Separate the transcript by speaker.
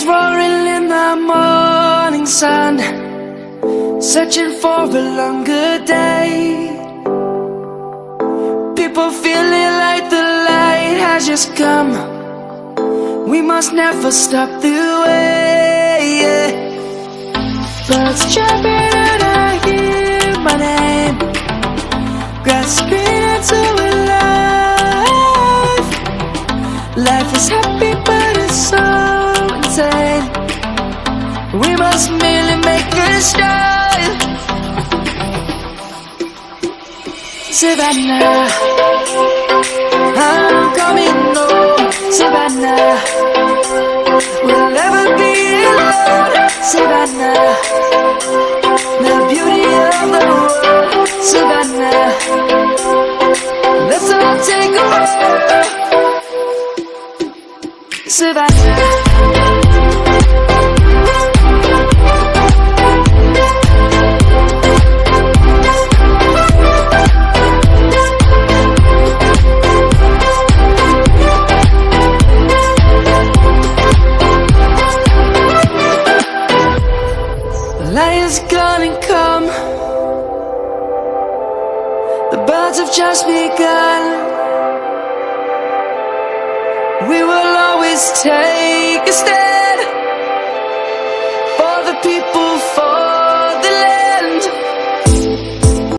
Speaker 1: roaring in the morning sun, searching for a longer day. People feeling like the light has just come. We must never stop the way, yeah. Birds chirping and I hear my name, grasping into a life. Life is happy but it's so insane. We must merely make a start. Savannah, I'm coming home. Savannah, we'll never be alone. Savannah, the beauty of the world. Savannah, let's all take a walk. Savannah. Lion's gonna come. The birds have just begun. We will always take a stand.